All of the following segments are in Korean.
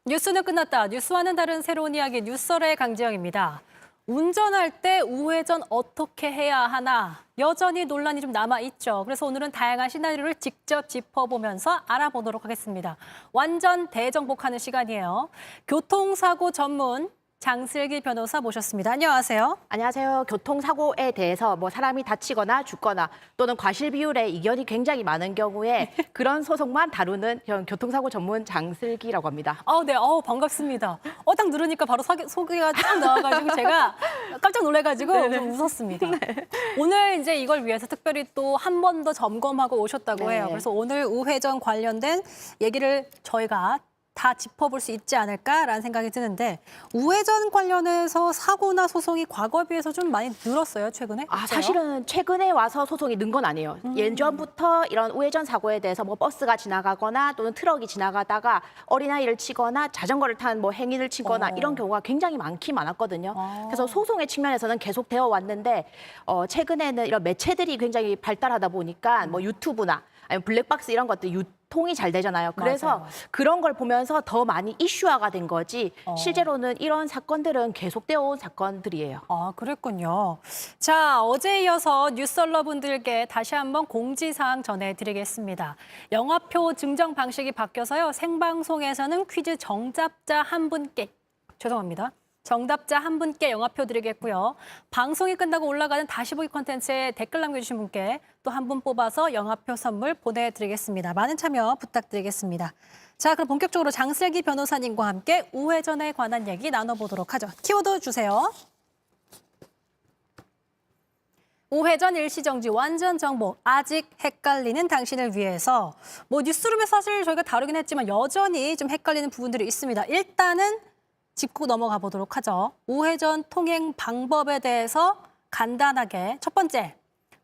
뉴스는 끝났다. 뉴스와는 다른 새로운 이야기 뉴스설의 강지영입니다. 운전할 때 우회전 어떻게 해야 하나 여전히 논란이 좀 남아있죠. 그래서 오늘은 다양한 시나리오를 직접 짚어보면서 알아보도록 하겠습니다. 완전 대정복하는 시간이에요. 교통사고 전문 장슬기 변호사 모셨습니다. 안녕하세요. 안녕하세요. 교통사고에 대해서 사람이 다치거나 죽거나 또는 과실 비율에 이견이 굉장히 많은 경우에 그런 소송만 다루는 교통사고 전문 장슬기라고 합니다. 네, 반갑습니다. 딱 누르니까 바로 소개가 딱 나와가지고 제가 깜짝 놀래가지고 좀 웃었습니다. 오늘 이제 이걸 위해서 특별히 또 한 번 더 점검하고 오셨다고 해요. 그래서 오늘 우회전 관련된 얘기를 저희가 다 짚어볼 수 있지 않을까라는 생각이 드는데 우회전 관련해서 사고나 소송이 과거에 비해서 좀 많이 늘었어요, 최근에? 사실은 최근에 와서 소송이 는 건 아니에요. 예전부터 이런 우회전 사고에 대해서 버스가 지나가거나 또는 트럭이 지나가다가 어린아이를 치거나 자전거를 탄 행인을 치거나 이런 경우가 굉장히 많았거든요. 그래서 소송의 측면에서는 계속 되어 왔는데 최근에는 이런 매체들이 굉장히 발달하다 보니까 유튜브나 아니면 블랙박스 이런 것들 유통이 잘 되잖아요. 그래서 맞아요. 그런 걸 보면서 더 많이 이슈화가 된 거지 실제로는 이런 사건들은 계속되어 온 사건들이에요. 그랬군요. 자, 어제에 이어서 뉴스설러분들께 다시 한번 공지사항 전해드리겠습니다. 영화표 증정 방식이 바뀌어서요. 생방송에서는 퀴즈 정답자 한 분께, 죄송합니다. 정답자 한 분께 영화표 드리겠고요. 방송이 끝나고 올라가는 다시 보기 콘텐츠에 댓글 남겨주신 분께 또 한 분 뽑아서 영화표 선물 보내드리겠습니다. 많은 참여 부탁드리겠습니다. 자, 그럼 본격적으로 장슬기 변호사님과 함께 우회전에 관한 얘기 나눠보도록 하죠. 키워드 주세요. 우회전 일시정지 완전 정보 아직 헷갈리는 당신을 위해서 뉴스룸에 사실 저희가 다루긴 했지만 여전히 좀 헷갈리는 부분들이 있습니다. 일단은 짚고 넘어가 보도록 하죠. 우회전 통행 방법에 대해서 간단하게 첫 번째,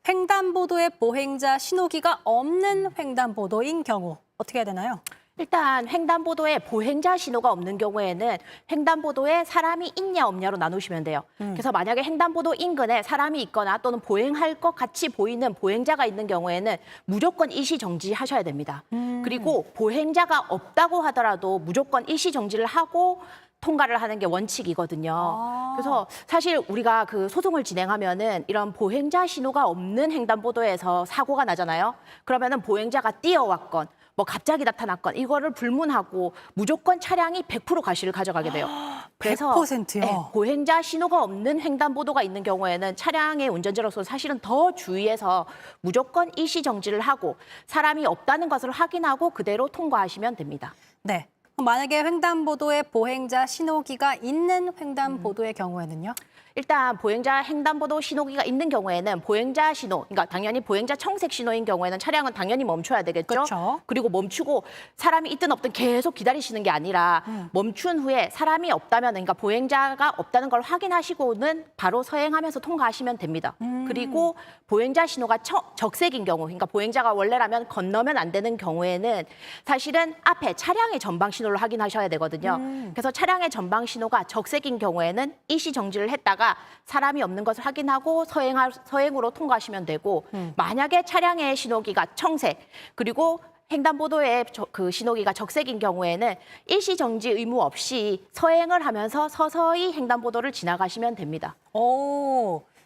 횡단보도에 보행자 신호기가 없는 횡단보도인 경우 어떻게 해야 되나요? 일단 횡단보도에 보행자 신호가 없는 경우에는 횡단보도에 사람이 있냐 없냐로 나누시면 돼요. 그래서 만약에 횡단보도 인근에 사람이 있거나 또는 보행할 것 같이 보이는 보행자가 있는 경우에는 무조건 일시 정지하셔야 됩니다. 그리고 보행자가 없다고 하더라도 무조건 일시 정지를 하고 통과를 하는 게 원칙이거든요. 그래서 사실 우리가 그 소송을 진행하면은 이런 보행자 신호가 없는 횡단보도에서 사고가 나잖아요. 그러면은 보행자가 뛰어왔건 갑자기 나타났건 이거를 불문하고 무조건 차량이 100% 과실을 가져가게 돼요. 그래서 100%요? 보행자 신호가 없는 횡단보도가 있는 경우에는 차량의 운전자로서 사실은 더 주의해서 무조건 일시 정지를 하고 사람이 없다는 것을 확인하고 그대로 통과하시면 됩니다. 네. 만약에 횡단보도에 보행자 신호기가 있는 횡단보도의 경우에는요? 일단 보행자 횡단보도 신호기가 있는 경우에는 보행자 신호, 그러니까 당연히 보행자 청색 신호인 경우에는 차량은 당연히 멈춰야 되겠죠. 그렇죠. 그리고 멈추고 사람이 있든 없든 계속 기다리시는 게 아니라 멈춘 후에 사람이 없다면, 그러니까 보행자가 없다는 걸 확인하시고는 바로 서행하면서 통과하시면 됩니다. 그리고 보행자 신호가 적색인 경우, 그러니까 보행자가 원래라면 건너면 안 되는 경우에는 사실은 앞에 차량의 전방 신호를 확인하셔야 되거든요. 그래서 차량의 전방 신호가 적색인 경우에는 일시 정지를 했다가 사람이 없는 것을 확인하고 서행으로 통과하시면 되고 만약에 차량의 신호기가 청색 그리고 횡단보도의 그 신호기가 적색인 경우에는 일시 정지 의무 없이 서행을 하면서 서서히 횡단보도를 지나가시면 됩니다.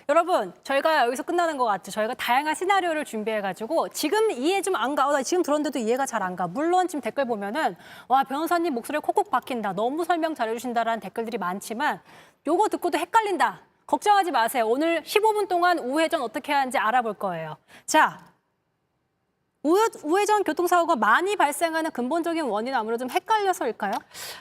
여러분, 저희가 여기서 끝나는 것 같죠. 저희가 다양한 시나리오를 준비해가지고 지금 이해 좀 안 가. 나 지금 들었는데도 이해가 잘 안 가. 물론 지금 댓글 보면은 와, 변호사님 목소리가 콕콕 박힌다. 너무 설명 잘해주신다라는 댓글들이 많지만 요거 듣고도 헷갈린다. 걱정하지 마세요. 오늘 15분 동안 우회전 어떻게 하는지 알아볼 거예요. 자, 우회전 교통사고가 많이 발생하는 근본적인 원인은 아무래도 좀 헷갈려서일까요?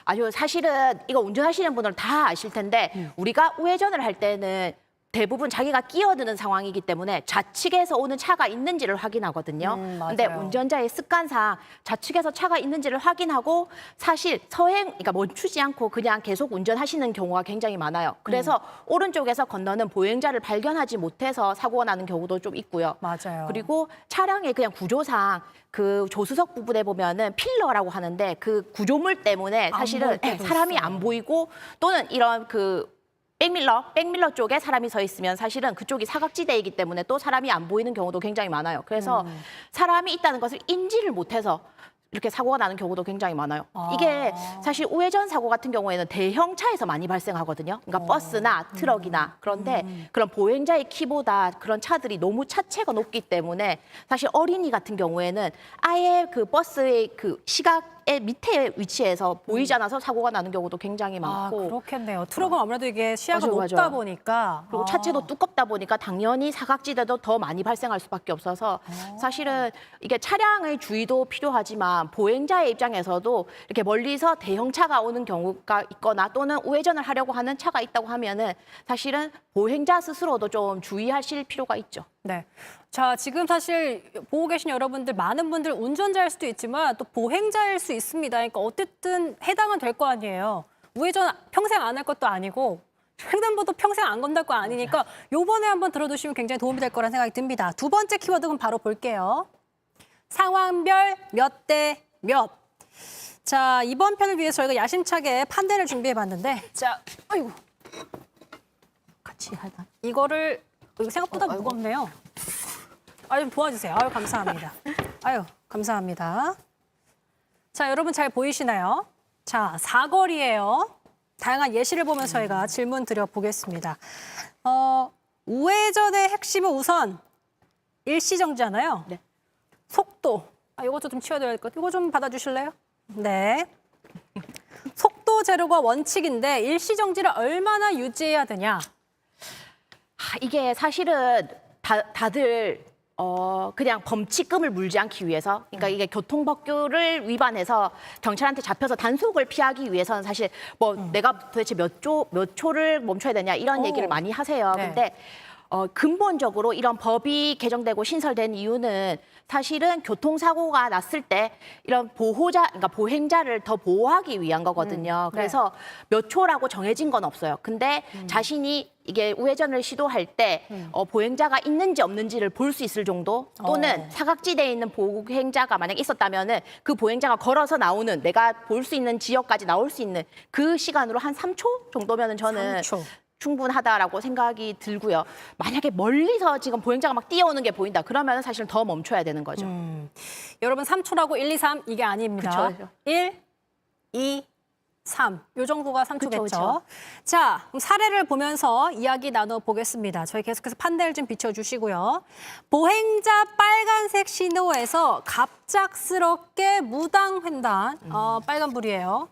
아니요, 사실은 이거 운전하시는 분들은 다 아실 텐데 우리가 우회전을 할 때는 대부분 자기가 끼어드는 상황이기 때문에 좌측에서 오는 차가 있는지를 확인하거든요. 근데 운전자의 습관상 좌측에서 차가 있는지를 확인하고 사실 그러니까 멈추지 않고 그냥 계속 운전하시는 경우가 굉장히 많아요. 그래서 오른쪽에서 건너는 보행자를 발견하지 못해서 사고가 나는 경우도 좀 있고요. 맞아요. 그리고 차량의 그냥 구조상 그 조수석 부분에 보면은 필러라고 하는데 그 구조물 때문에 사실은 사람이 안 보이고 또는 이런 백밀러 쪽에 사람이 서 있으면 사실은 그쪽이 사각지대이기 때문에 또 사람이 안 보이는 경우도 굉장히 많아요. 그래서 사람이 있다는 것을 인지를 못해서 이렇게 사고가 나는 경우도 굉장히 많아요. 아. 이게 사실 우회전 사고 같은 경우에는 대형 차에서 많이 발생하거든요. 그러니까 버스나 트럭이나. 그런데 그런 보행자의 키보다 그런 차들이 너무 차체가 높기 때문에 사실 어린이 같은 경우에는 아예 그 버스의 그 시각의 밑에 위치해서 보이지 않아서 사고가 나는 경우도 굉장히 아, 많고. 그렇겠네요. 트럭은 아무래도 이게 시야가 맞아요, 높다 맞아요. 보니까. 그리고 아. 차체도 두껍다 보니까 당연히 사각지대도 더 많이 발생할 수밖에 없어서 사실은 이게 차량의 주의도 필요하지만 보행자의 입장에서도 이렇게 멀리서 대형 차가 오는 경우가 있거나 또는 우회전을 하려고 하는 차가 있다고 하면은 사실은 보행자 스스로도 좀 주의하실 필요가 있죠. 네. 자, 지금 사실 보고 계신 여러분들 많은 분들 운전자일 수도 있지만 또 보행자일 수 있습니다. 그러니까 어쨌든 해당은 될 거 아니에요. 우회전 평생 안 할 것도 아니고 횡단보도 평생 안 건널 거 아니니까 요번에 한번 들어두시면 굉장히 도움이 될 거라는 생각이 듭니다. 두 번째 키워드는 바로 볼게요. 상황별 몇 대 몇. 자, 이번 편을 위해서 저희가 야심차게 판대를 준비해봤는데 자, 아이고. 같이 하다. 이거를 이거 생각보다 무겁네요. 아유, 좀 도와주세요. 아유, 감사합니다. 아유, 감사합니다. 자, 여러분 잘 보이시나요? 자, 사거리예요. 다양한 예시를 보면서 저희가 질문 드려보겠습니다. 우회전의 핵심은 우선 일시정지잖아요. 네. 속도. 아, 이거 좀 치워야 될 것 같아요. 이거 좀 받아주실래요? 네. 속도 제로가 원칙인데 일시정지를 얼마나 유지해야 되냐? 이게 사실은 다들 그냥 범칙금을 물지 않기 위해서, 그러니까 이게 교통법규를 위반해서 경찰한테 잡혀서 단속을 피하기 위해서는 사실 뭐 내가 도대체 몇 초를 멈춰야 되냐 이런 얘기를 많이 하세요. 네. 근데 근본적으로 이런 법이 개정되고 신설된 이유는 사실은 교통사고가 났을 때 이런 그러니까 보행자를 더 보호하기 위한 거거든요. 그래서 몇 초라고 정해진 건 없어요. 근데 자신이 이게 우회전을 시도할 때 보행자가 있는지 없는지를 볼 수 있을 정도 또는 사각지대에 있는 보행자가 만약에 있었다면은 그 보행자가 걸어서 나오는 내가 볼 수 있는 지역까지 나올 수 있는 그 시간으로 한 3초 정도면은 저는 3초. 충분하다라고 생각이 들고요. 만약에 멀리서 지금 보행자가 막 뛰어오는 게 보인다. 그러면 사실 더 멈춰야 되는 거죠. 여러분 3초라고 1, 2, 3 이게 아닙니다. 그쵸. 1, 2, 3. 요 정도가 3초겠죠. 그쵸. 자, 그럼 사례를 보면서 이야기 나눠보겠습니다. 저희 계속해서 판넬 좀 비춰주시고요. 보행자 빨간색 신호에서 갑작스럽게 무당횡단. 빨간불이에요.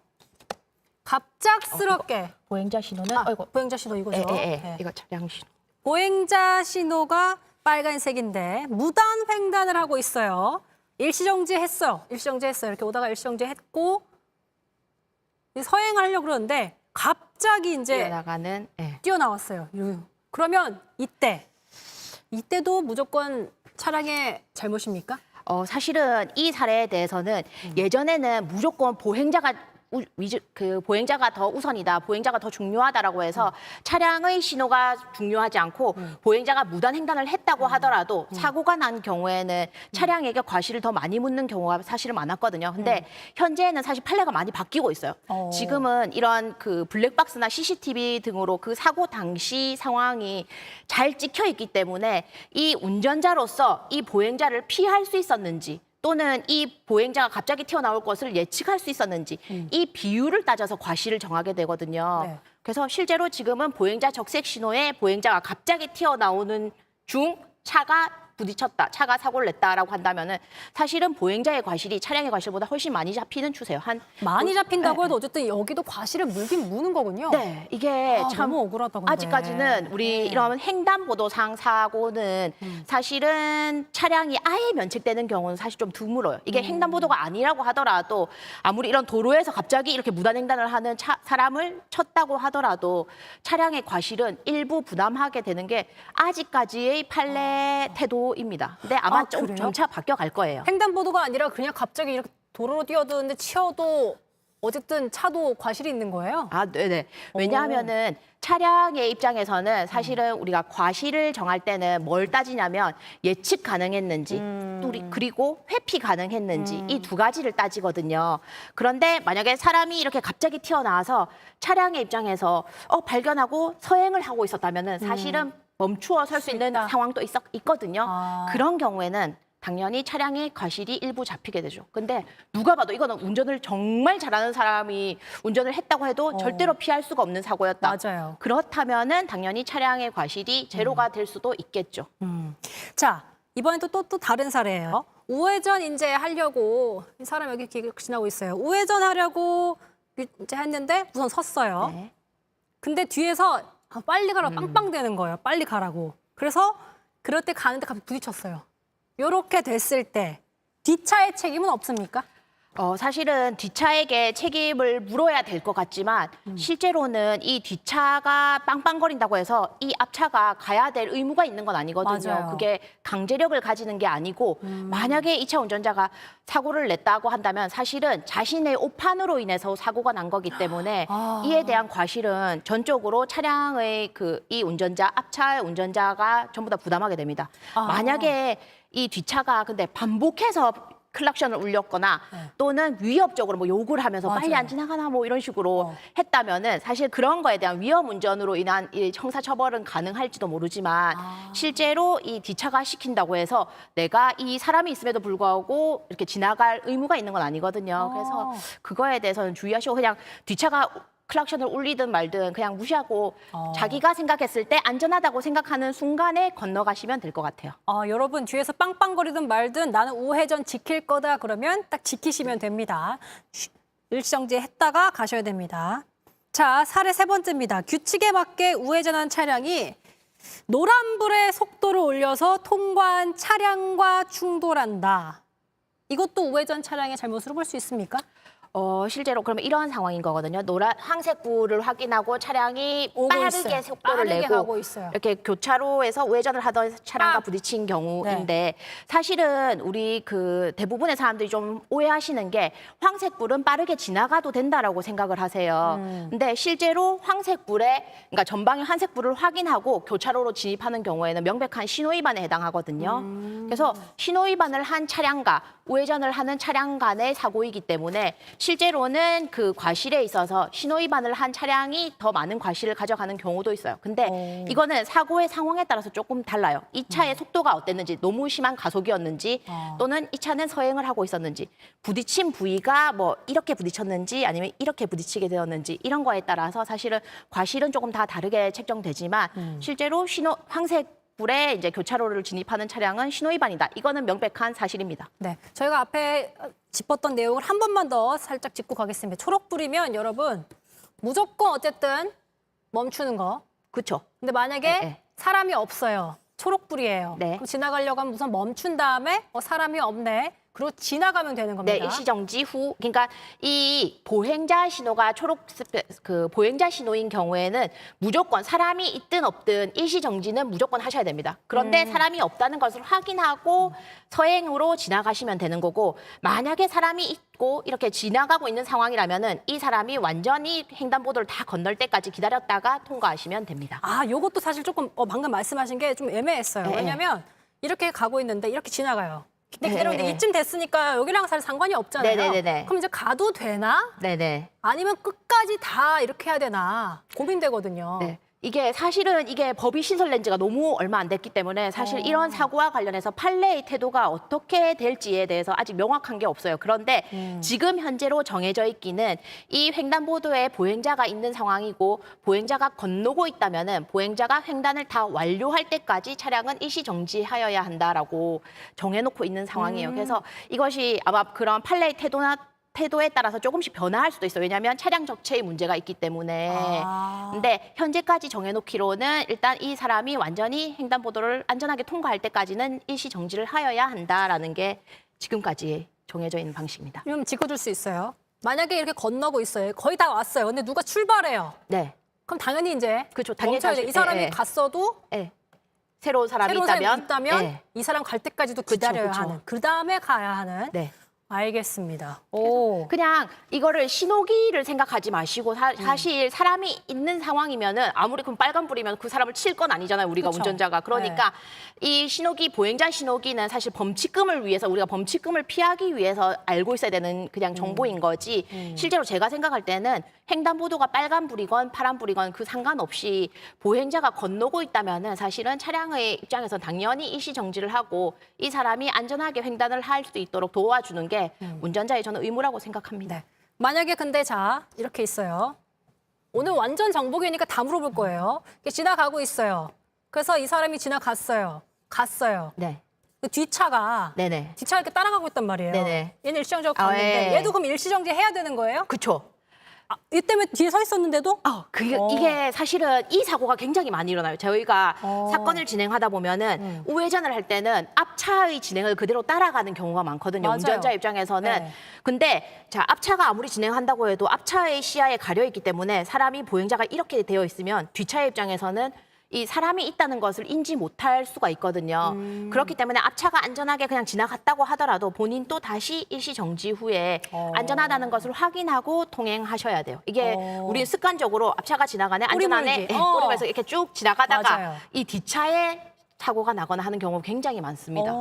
갑작스럽게. 보행자 신호는 보행자 신호 이거죠. 네. 이거 차량 신호. 보행자 신호가 빨간색인데 무단 횡단을 하고 있어요. 일시정지 했어요. 이렇게 오다가 일시정지 했고 서행하려고 그러는데 갑자기 이제 뛰어나가는. 뛰어나왔어요. 그러면 이때도 무조건 차량의 잘못입니까? 사실은 이 사례에 대해서는 예전에는 무조건 보행자가 보행자가 더 우선이다, 보행자가 더 중요하다라고 해서 차량의 신호가 중요하지 않고 보행자가 무단 횡단을 했다고 하더라도 사고가 난 경우에는 차량에게 과실을 더 많이 묻는 경우가 사실은 많았거든요. 근데 현재는 사실 판례가 많이 바뀌고 있어요. 지금은 이런 그 블랙박스나 CCTV 등으로 그 사고 당시 상황이 잘 찍혀 있기 때문에 이 운전자로서 이 보행자를 피할 수 있었는지 또는 이 보행자가 갑자기 튀어나올 것을 예측할 수 있었는지 이 비율을 따져서 과실을 정하게 되거든요. 네. 그래서 실제로 지금은 보행자 적색 신호에 보행자가 갑자기 튀어나오는 중 차가 부딪혔다, 차가 사고를 냈다라고 한다면은 사실은 보행자의 과실이 차량의 과실보다 훨씬 많이 잡히는 추세예요. 많이 잡힌다고 해도 어쨌든 여기도 과실을 물긴 무는 거군요. 네, 이게 참 너무 억울하다 근데. 아직까지는 우리 이런 횡단보도상 사고는 사실은 차량이 아예 면책되는 경우는 사실 좀 드물어요. 이게 횡단보도가 아니라고 하더라도 아무리 이런 도로에서 갑자기 이렇게 무단횡단을 하는 사람을 쳤다고 하더라도 차량의 과실은 일부 부담하게 되는 게 아직까지의 판례 태도입니다. 근데 아마 좀 그래요? 점차 바뀌어갈 거예요. 횡단보도가 아니라 그냥 갑자기 이렇게 도로로 뛰어드는데 치여도 어쨌든 차도 과실이 있는 거예요? 네네. 왜냐하면은 차량의 입장에서는 사실은 우리가 과실을 정할 때는 뭘 따지냐면 예측 가능했는지 그리고 회피 가능했는지 이 두 가지를 따지거든요. 그런데 만약에 사람이 이렇게 갑자기 튀어나와서 차량의 입장에서 발견하고 서행을 하고 있었다면은 사실은 멈추어 설 수 있는 상황도 있거든요. 그런 경우에는 당연히 차량의 과실이 일부 잡히게 되죠. 근데 누가 봐도 이거는 운전을 정말 잘하는 사람이 운전을 했다고 해도 절대로 피할 수가 없는 사고였다. 맞아요. 그렇다면은 당연히 차량의 과실이 제로가 될 수도 있겠죠. 자, 이번엔 또 다른 사례예요. 우회전 이제 하려고 이 사람 여기 지나고 있어요. 우회전 하려고 이제 했는데 우선 섰어요. 네. 근데 뒤에서 빨리 가라고 빵빵대는 거예요. 빨리 가라고. 그래서 그럴 때 가는데 갑자기 부딪혔어요. 이렇게 됐을 때 뒷차의 책임은 없습니까? 사실은 뒷차에게 책임을 물어야 될 것 같지만 실제로는 이 뒷차가 빵빵거린다고 해서 이 앞차가 가야 될 의무가 있는 건 아니거든요. 맞아요. 그게 강제력을 가지는 게 아니고 만약에 이 차 운전자가 사고를 냈다고 한다면 사실은 자신의 오판으로 인해서 사고가 난 거기 때문에 이에 대한 과실은 전적으로 차량의 이 운전자, 앞차의 운전자가 전부 다 부담하게 됩니다. 만약에 이 뒷차가 근데 반복해서 클락션을 울렸거나 또는 위협적으로 뭐 욕을 하면서 맞아요. 빨리 안 지나가나 뭐 이런 식으로 했다면은 사실 그런 거에 대한 위험 운전으로 인한 이 형사처벌은 가능할지도 모르지만 실제로 이 뒷차가 시킨다고 해서 내가 이 사람이 있음에도 불구하고 이렇게 지나갈 의무가 있는 건 아니거든요. 그래서 그거에 대해서는 주의하시고 그냥 뒷차가 클락션을 울리든 말든 그냥 무시하고 자기가 생각했을 때 안전하다고 생각하는 순간에 건너가시면 될 것 같아요. 여러분 뒤에서 빵빵거리든 말든 나는 우회전 지킬 거다 그러면 딱 지키시면 됩니다. 일정지 했다가 가셔야 됩니다. 자, 사례 세 번째입니다. 규칙에 맞게 우회전한 차량이 노란불에 속도를 올려서 통과한 차량과 충돌한다. 이것도 우회전 차량의 잘못으로 볼 수 있습니까? 실제로 그러면 이런 상황인 거거든요. 황색불을 확인하고 차량이 오고 빠르게 있어요. 속도를 빠르게 내고 가고 있어요. 이렇게 교차로에서 우회전을 하던 차량과 부딪힌 경우인데 사실은 우리 대부분의 사람들이 좀 오해하시는 게 황색불은 빠르게 지나가도 된다라고 생각을 하세요. 근데 실제로 그러니까 전방에 황색불을 확인하고 교차로로 진입하는 경우에는 명백한 신호위반에 해당하거든요. 그래서 신호위반을 한 차량과 우회전을 하는 차량 간의 사고이기 때문에 실제로는 그 과실에 있어서 신호위반을 한 차량이 더 많은 과실을 가져가는 경우도 있어요. 근데 이거는 사고의 상황에 따라서 조금 달라요. 이 차의 속도가 어땠는지, 너무 심한 가속이었는지 또는 이 차는 서행을 하고 있었는지, 부딪힌 부위가 뭐 이렇게 부딪혔는지 아니면 이렇게 부딪히게 되었는지 이런 거에 따라서 사실은 과실은 조금 다 다르게 책정되지만 실제로 황색불에 이제 교차로를 진입하는 차량은 신호위반이다. 이거는 명백한 사실입니다. 네, 저희가 앞에 짚었던 내용을 한 번만 더 살짝 짚고 가겠습니다. 초록불이면 여러분 무조건 어쨌든 멈추는 거. 그렇죠. 근데 만약에 사람이 없어요. 초록불이에요. 네. 그럼 지나가려고 하면 우선 멈춘 다음에 사람이 없네. 그리고 지나가면 되는 겁니다. 네, 일시정지 후. 그러니까 이 보행자 신호가 보행자 신호인 경우에는 무조건 사람이 있든 없든 일시정지는 무조건 하셔야 됩니다. 그런데 사람이 없다는 것을 확인하고 서행으로 지나가시면 되는 거고 만약에 사람이 있고 이렇게 지나가고 있는 상황이라면은 이 사람이 완전히 횡단보도를 다 건널 때까지 기다렸다가 통과하시면 됩니다. 요것도 사실 조금 방금 말씀하신 게 좀 애매했어요. 네. 왜냐하면 이렇게 가고 있는데 이렇게 지나가요. 근데 네. 기다렸는데 이쯤 됐으니까 여기랑 사실 상관이 없잖아요. 네네네네. 그럼 이제 가도 되나? 네네. 아니면 끝까지 다 이렇게 해야 되나 고민되거든요. 네. 이게 사실은 법이 신설된 지가 너무 얼마 안 됐기 때문에 사실 이런 사고와 관련해서 판례의 태도가 어떻게 될지에 대해서 아직 명확한 게 없어요. 그런데 지금 현재로 정해져 있기는 이 횡단보도에 보행자가 있는 상황이고 보행자가 건너고 있다면은 보행자가 횡단을 다 완료할 때까지 차량은 일시 정지하여야 한다라고 정해놓고 있는 상황이에요. 그래서 이것이 아마 그런 판례의 태도에 따라서 조금씩 변화할 수도 있어요. 왜냐하면 차량 적체의 문제가 있기 때문에. 근데 현재까지 정해놓기로는 일단 이 사람이 완전히 횡단보도를 안전하게 통과할 때까지는 일시 정지를 하여야 한다라는 게 지금까지 정해져 있는 방식입니다. 좀 짚어줄 수 있어요. 만약에 이렇게 건너고 있어요. 거의 다 왔어요. 근데 누가 출발해요. 네. 그럼 당연히 이제 그렇죠. 당연히 멈춰야 돼. 이 사람이 갔어도 네. 새로운 사람이 새로운 있다면, 사람이 있다면 네. 이 사람 갈 때까지도 기다려야 그쵸. 하는. 그 다음에 가야 하는. 네. 알겠습니다. 그냥 이거를 신호기를 생각하지 마시고 사실 사람이 있는 상황이면은 아무리 그럼 빨간불이면 그 사람을 칠 건 아니잖아요. 우리가 그쵸. 운전자가. 그러니까 이 신호기, 보행자 신호기는 사실 범칙금을 위해서 우리가 범칙금을 피하기 위해서 알고 있어야 되는 그냥 정보인 거지. 실제로 제가 생각할 때는 횡단보도가 빨간불이건 파란불이건 그 상관없이 보행자가 건너고 있다면은 사실은 차량의 입장에서 당연히 일시 정지를 하고 이 사람이 안전하게 횡단을 할 수 있도록 도와주는 게 운전자의 저는 의무라고 생각합니다. 네. 만약에 근데 자 이렇게 있어요. 오늘 완전 정복이니까 다 물어볼 거예요. 이렇게 지나가고 있어요. 그래서 이 사람이 지나갔어요. 갔어요. 네. 그 뒷차가 네네. 뒷차가 이렇게 따라가고 있단 말이에요. 네네. 얘는 일시정지하고 아, 갔는데 예. 얘도 그럼 일시정지 해야 되는 거예요? 그쵸. 아, 이 때문에 뒤에 서 있었는데도? 이게 사실은 이 사고가 굉장히 많이 일어나요. 저희가 어. 사건을 진행하다 보면은 우회전을 할 때는 앞차의 진행을 그대로 따라가는 경우가 많거든요. 맞아요. 운전자 입장에서는. 네. 근데 자, 앞차가 아무리 진행한다고 해도 앞차의 시야에 가려 있기 때문에 사람이 보행자가 이렇게 되어 있으면 뒷차의 입장에서는 이 사람이 있다는 것을 인지 못할 수가 있거든요. 그렇기 때문에 앞차가 안전하게 그냥 지나갔다고 하더라도 본인 또 다시 일시 정지 후에 안전하다는 것을 확인하고 통행하셔야 돼요. 이게 우리 습관적으로 앞차가 지나가네 안전하네 꼬리물기. 꼬리면서 이렇게 쭉 지나가다가 맞아요. 이 뒷차에 사고가 나거나 하는 경우 굉장히 많습니다.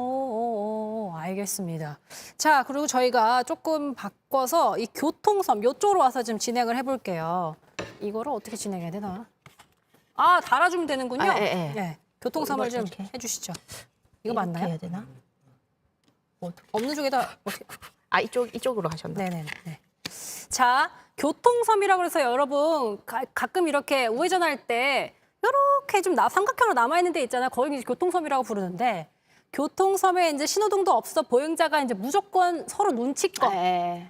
알겠습니다. 자, 그리고 저희가 조금 바꿔서 이 교통섬 이쪽으로 와서 좀 진행을 해볼게요. 이거를 어떻게 진행해야 되나? 아, 달아주면 되는군요. 아, 예, 예. 네, 교통섬을 좀 이렇게. 해주시죠. 이거 이렇게 맞나요? 해야 되나? 없는 쪽에다 어떻게? 아 이쪽으로 하셨나? 네네네. 네. 자, 교통섬이라고 해서 여러분 가끔 이렇게 우회전할 때 이렇게 좀 삼각형으로 남아있는 데 있잖아요. 거기 이제 교통섬이라고 부르는데 교통섬에 이제 신호등도 없어 보행자가 이제 무조건 서로 눈치껏 네.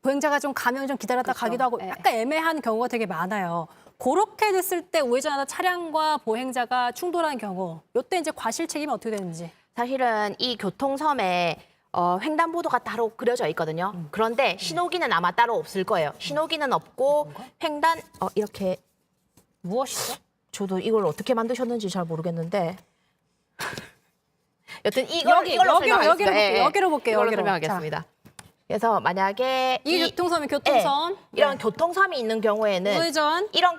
보행자가 좀 가면 좀 기다렸다 그렇죠. 가기도 하고 네. 약간 애매한 경우가 되게 많아요. 그렇게 됐을 때 우회전하다 차량과 보행자가 충돌한 경우 이때 이제 과실 책임이 어떻게 되는지. 사실은 이 교통섬에 횡단보도가 따로 그려져 있거든요. 그런데 신호기는 아마 따로 없을 거예요. 신호기는 없고 횡단 이렇게 무엇이죠? 저도 이걸 어떻게 만드셨는지 잘 모르겠는데 여튼 여기로 볼게요. 이걸로 여기로. 설명하겠습니다. 그래서 만약에 이 교통섬이 교통섬. 네, 이런 교통섬이 있는 경우에는 우회전. 이런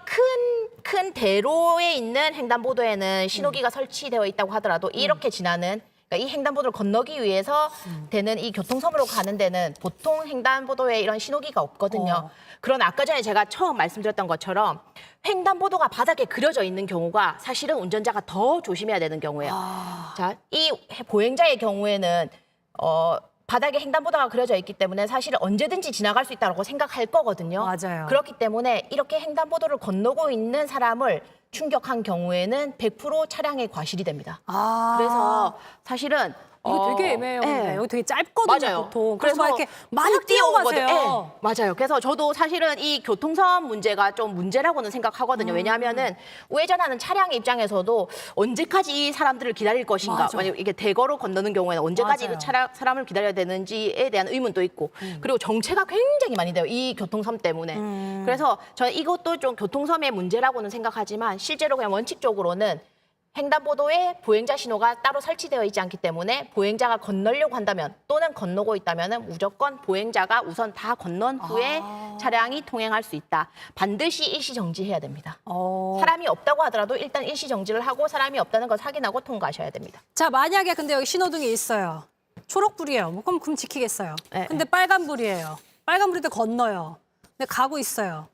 큰 대로에 있는 횡단보도에는 신호기가 설치되어 있다고 하더라도 이렇게 지나는 그러니까 이 횡단보도를 건너기 위해서 되는 이 교통섬으로 가는 데는 보통 횡단보도에 이런 신호기가 없거든요. 그러나 아까 전에 제가 처음 말씀드렸던 것처럼 횡단보도가 바닥에 그려져 있는 경우가 사실은 운전자가 더 조심해야 되는 경우예요. 자, 이 보행자의 경우에는 바닥에 횡단보도가 그려져 있기 때문에 사실 언제든지 지나갈 수 있다고 생각할 거거든요. 맞아요. 그렇기 때문에 이렇게 횡단보도를 건너고 있는 사람을 충격한 경우에는 100% 차량의 과실이 됩니다. 그래서 사실은 이거 되게 애매해요. 근데. 예. 이거 되게 짧거든요, 맞아요. 보통. 그래서 막 이렇게 막 뛰어가세요. 예, 맞아요. 그래서 저도 사실은 이 교통섬 문제가 좀 문제라고는 생각하거든요. 왜냐하면은 우회전하는 차량의 입장에서도 언제까지 이 사람들을 기다릴 것인가. 맞아. 만약 이게 대거로 건너는 경우에는 언제까지 맞아요. 사람을 기다려야 되는지에 대한 의문도 있고. 그리고 정체가 굉장히 많이 돼요. 이 교통섬 때문에. 그래서 저는 이것도 좀 교통섬의 문제라고는 생각하지만 실제로 그냥 원칙적으로는 횡단보도에 보행자 신호가 따로 설치되어 있지 않기 때문에 보행자가 건너려고 한다면 또는 건너고 있다면 무조건 보행자가 우선 다 건넌 후에 차량이 통행할 수 있다. 반드시 일시 정지해야 됩니다. 사람이 없다고 하더라도 일단 일시 정지를 하고 사람이 없다는 걸 확인하고 통과하셔야 됩니다. 자, 만약에 근데 여기 신호등이 있어요. 초록불이에요. 뭐 그럼 지키겠어요. 네. 근데 빨간불이에요. 빨간불인데 건너요. 근데 가고 있어요.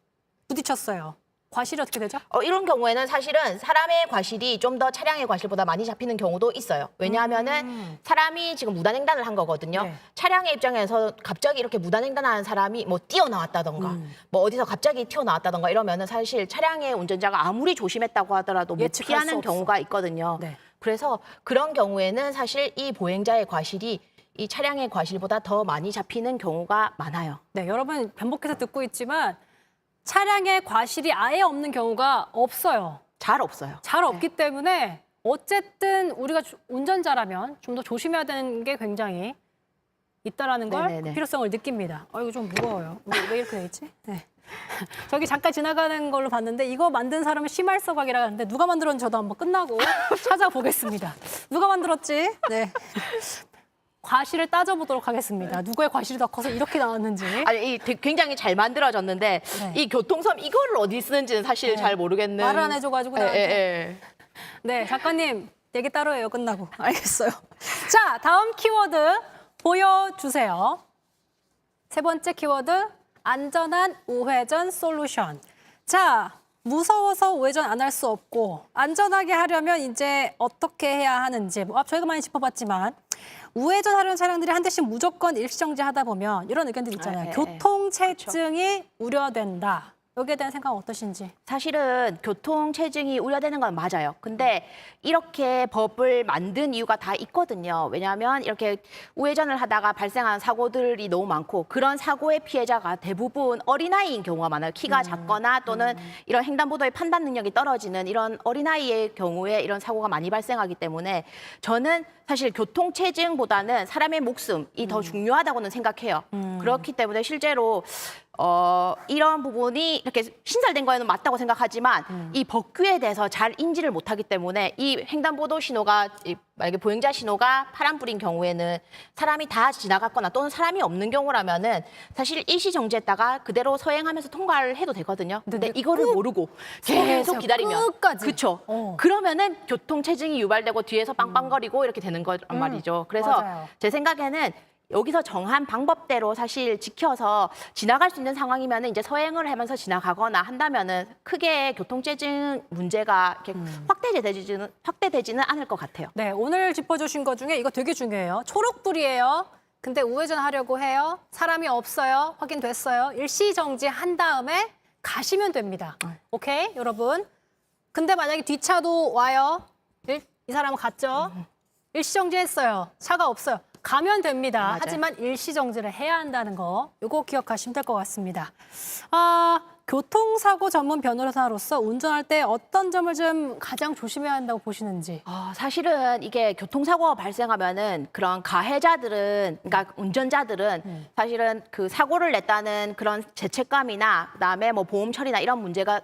부딪혔어요. 과실이 어떻게 되죠? 이런 경우에는 사실은 사람의 과실이 좀 더 차량의 과실보다 많이 잡히는 경우도 있어요. 왜냐하면은 사람이 지금 무단횡단을 한 거거든요. 네. 차량의 입장에서 갑자기 이렇게 무단횡단하는 사람이 뭐 뛰어나왔다던가 뭐 어디서 갑자기 튀어나왔다던가 이러면은 사실 차량의 운전자가 아무리 조심했다고 하더라도 못 예측할 수 피하는 없어. 경우가 있거든요. 네. 그래서 그런 경우에는 사실 이 보행자의 과실이 이 차량의 과실보다 더 많이 잡히는 경우가 많아요. 네, 여러분 반복해서 듣고 있지만 차량의 과실이 아예 없는 경우가 없어요. 잘 없어요. 잘 없기 때문에 어쨌든 우리가 운전자라면 좀 더 조심해야 되는 게 굉장히 있다라는 걸 네네네. 필요성을 느낍니다. 이거 좀 무거워요. 왜 이렇게 돼 있지? 네. 저기 잠깐 지나가는 걸로 봤는데 이거 만든 사람은 심할서각이라 하는데 누가 만들었는지 저도 한번 끝나고 찾아보겠습니다. 누가 만들었지? 네. 과실을 따져보도록 하겠습니다. 누구의 과실이 더 커서 이렇게 나왔는지. 아니, 굉장히 잘 만들어졌는데 네. 이 교통섬 이거를 어디 쓰는지는 사실 잘 모르겠는. 말을 안 해줘가지고 예, 나한테. 예. 네, 작가님 얘기 따로 해요. 끝나고. 알겠어요. 자, 다음 키워드 보여주세요. 세 번째 키워드 안전한 우회전 솔루션. 자, 무서워서 우회전 안 할 수 없고 안전하게 하려면 이제 어떻게 해야 하는지 저희가 많이 짚어봤지만 우회전하려는 차량들이 한 대씩 무조건 일시정지 하다 보면 이런 의견들 있잖아요. 교통체증이 우려된다. 여기에 대한 생각은 어떠신지? 사실은 교통체증이 우려되는 건 맞아요. 근데 이렇게 법을 만든 이유가 다 있거든요. 왜냐하면 이렇게 우회전을 하다가 발생한 사고들이 너무 많고 그런 사고의 피해자가 대부분 어린아이인 경우가 많아요. 키가 작거나 또는 이런 횡단보도의 판단 능력이 떨어지는 이런 어린아이의 경우에 이런 사고가 많이 발생하기 때문에 저는 사실 교통체증보다는 사람의 목숨이 더 중요하다고는 생각해요. 그렇기 때문에 실제로 이런 부분이 이렇게 신설된 거에는 맞다고 생각하지만 이 법규에 대해서 잘 인지를 못하기 때문에 이 횡단보도 신호가 만약에 보행자 신호가 파란불인 경우에는 사람이 다 지나갔거나 또는 사람이 없는 경우라면은 사실 일시 정지했다가 그대로 서행하면서 통과를 해도 되거든요. 근데 이거를 모르고 계속 기다리면 끝까지. 그렇죠. 그러면은 교통체증이 유발되고 뒤에서 빵빵거리고 이렇게 되는 거란 말이죠. 그래서 맞아요. 제 생각에는 여기서 정한 방법대로 사실 지켜서 지나갈 수 있는 상황이면 이제 서행을 하면서 지나가거나 한다면은 크게 교통체증 문제가 이렇게 확대되지는 않을 것 같아요. 네, 오늘 짚어주신 것 중에 이거 되게 중요해요. 초록불이에요. 근데 우회전 하려고 해요. 사람이 없어요. 확인됐어요. 일시정지 한 다음에 가시면 됩니다. 오케이, 여러분. 근데 만약에 뒷차도 와요. 이 사람은 갔죠. 일시정지 했어요. 차가 없어요. 가면 됩니다. 맞아요. 하지만 일시정지를 해야 한다는 거. 이거 기억하시면 될 것 같습니다. 교통사고 전문 변호사로서 운전할 때 어떤 점을 좀 가장 조심해야 한다고 보시는지. 사실은 이게 교통사고가 발생하면은 그런 가해자들은, 그러니까 운전자들은 사실은 그 사고를 냈다는 그런 죄책감이나 그다음에 뭐 보험 처리나 이런 문제가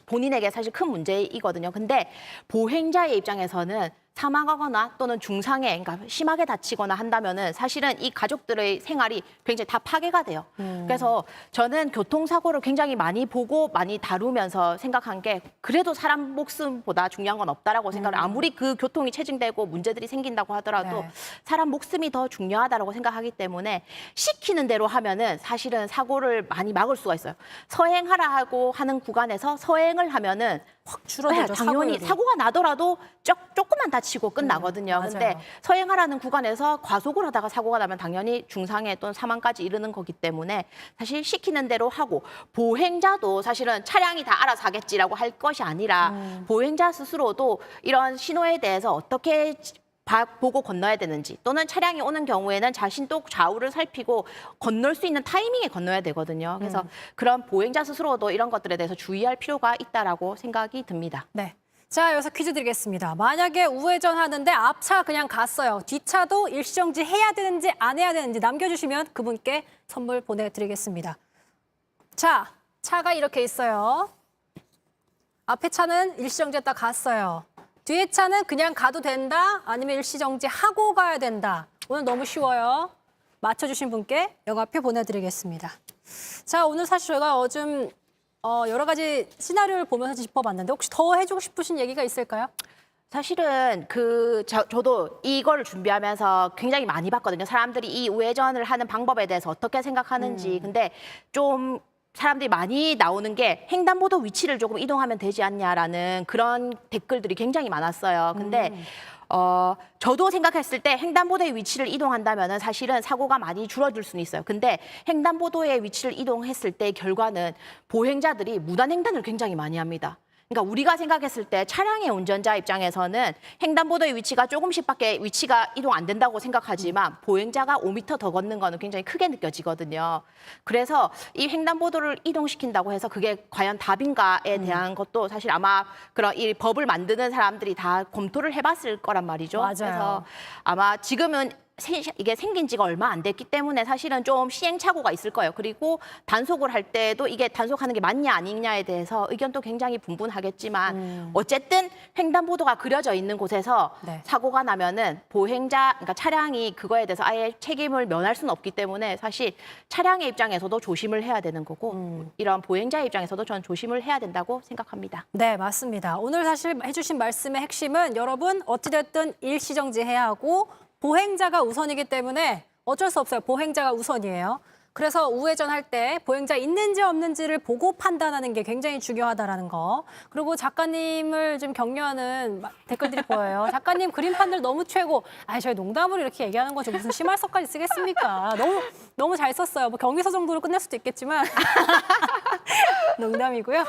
본인에게 사실 큰 문제이거든요. 근데 보행자의 입장에서는 사망하거나 또는 중상해, 그러니까 심하게 다치거나 한다면은 사실은 이 가족들의 생활이 굉장히 다 파괴가 돼요. 그래서 저는 교통사고를 굉장히 많이 보고 많이 다루면서 생각한 게 그래도 사람 목숨보다 중요한 건 없다라고 생각을 아무리 그 교통이 체증되고 문제들이 생긴다고 하더라도 네. 사람 목숨이 더 중요하다라고 생각하기 때문에 시키는 대로 하면은 사실은 사고를 많이 막을 수가 있어요. 서행하라 하고 하는 구간에서 서행을 하면은 확 줄어들죠. 당연히 사고율이. 사고가 나더라도 조금만 다치고 끝나거든요. 맞아요. 근데 서행하라는 구간에서 과속을 하다가 사고가 나면 당연히 중상해 또는 사망까지 이르는 거기 때문에 사실 시키는 대로 하고 보행자도 사실은 차량이 다 알아서 하겠지라고 할 것이 아니라 보행자 스스로도 이런 신호에 대해서 어떻게 보고 건너야 되는지 또는 차량이 오는 경우에는 자신도 좌우를 살피고 건널 수 있는 타이밍에 건너야 되거든요. 그래서 그런 보행자 스스로도 이런 것들에 대해서 주의할 필요가 있다라고 생각이 듭니다. 네. 자, 여기서 퀴즈 드리겠습니다. 만약에 우회전 하는데 앞차 그냥 갔어요. 뒷차도 일시정지 해야 되는지 안 해야 되는지 남겨주시면 그분께 선물 보내드리겠습니다. 자, 차가 이렇게 있어요. 앞에 차는 일시정지 했다 갔어요. 뒤에 차는 그냥 가도 된다? 아니면 일시정지 하고 가야 된다? 오늘 너무 쉬워요. 맞춰주신 분께 영화표 보내드리겠습니다. 자, 오늘 사실 저희가 요즘 여러 가지 시나리오를 보면서 짚어봤는데 혹시 더 해주고 싶으신 얘기가 있을까요? 사실은 저도 이걸 준비하면서 굉장히 많이 봤거든요. 사람들이 이 우회전을 하는 방법에 대해서 어떻게 생각하는지. 근데 좀 사람들이 많이 나오는 게 횡단보도 위치를 조금 이동하면 되지 않냐라는 그런 댓글들이 굉장히 많았어요. 근데 저도 생각했을 때 횡단보도의 위치를 이동한다면 사실은 사고가 많이 줄어들 수는 있어요. 근데 횡단보도의 위치를 이동했을 때 결과는 보행자들이 무단횡단을 굉장히 많이 합니다. 그러니까 우리가 생각했을 때 차량의 운전자 입장에서는 횡단보도의 위치가 조금씩밖에 위치가 이동 안 된다고 생각하지만 보행자가 5m 더 걷는 거는 굉장히 크게 느껴지거든요. 그래서 이 횡단보도를 이동시킨다고 해서 그게 과연 답인가에 대한 것도 사실 아마 그런 이 법을 만드는 사람들이 다 검토를 해봤을 거란 말이죠. 맞아요. 그래서 아마 지금은 이게 생긴 지가 얼마 안 됐기 때문에 사실은 좀 시행착오가 있을 거예요. 그리고 단속을 할 때도 이게 단속하는 게 맞냐 아니냐에 대해서 의견도 굉장히 분분하겠지만 어쨌든 횡단보도가 그려져 있는 곳에서 네. 사고가 나면은 보행자, 그러니까 차량이 그거에 대해서 아예 책임을 면할 수는 없기 때문에 사실 차량의 입장에서도 조심을 해야 되는 거고 이런 보행자의 입장에서도 저는 조심을 해야 된다고 생각합니다. 네, 맞습니다. 오늘 사실 해주신 말씀의 핵심은 여러분 어찌됐든 일시정지해야 하고 보행자가 우선이기 때문에 어쩔 수 없어요. 보행자가 우선이에요. 그래서 우회전할 때 보행자 있는지 없는지를 보고 판단하는 게 굉장히 중요하다라는 거. 그리고 작가님을 좀 격려하는 댓글들이 보여요. 작가님 그림 판들 너무 최고. 저희 농담으로 이렇게 얘기하는 거죠. 무슨 심할서까지 쓰겠습니까? 너무 잘 썼어요. 뭐 경기서 정도로 끝낼 수도 있겠지만 농담이고요.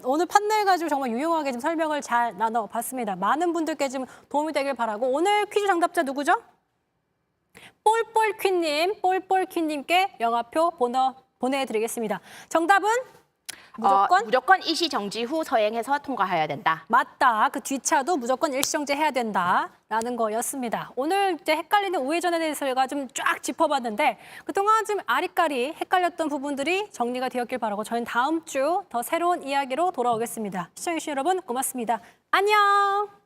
오늘 판넬 가지고 정말 유용하게 좀 설명을 잘 나눠봤습니다. 많은 분들께 좀 도움이 되길 바라고 오늘 퀴즈 정답자 누구죠? 폴폴퀴님께 영화표 보내드리겠습니다. 정답은 무조건 일시 정지 후 서행해서 통과해야 된다. 맞다. 그 뒤차도 무조건 일시정지 해야 된다라는 거였습니다. 오늘 이제 헷갈리는 우회전에 대해서 제가 좀 쫙 짚어봤는데 그동안 좀 아리까리 헷갈렸던 부분들이 정리가 되었길 바라고 저희는 다음 주 더 새로운 이야기로 돌아오겠습니다. 시청해주신 여러분 고맙습니다. 안녕.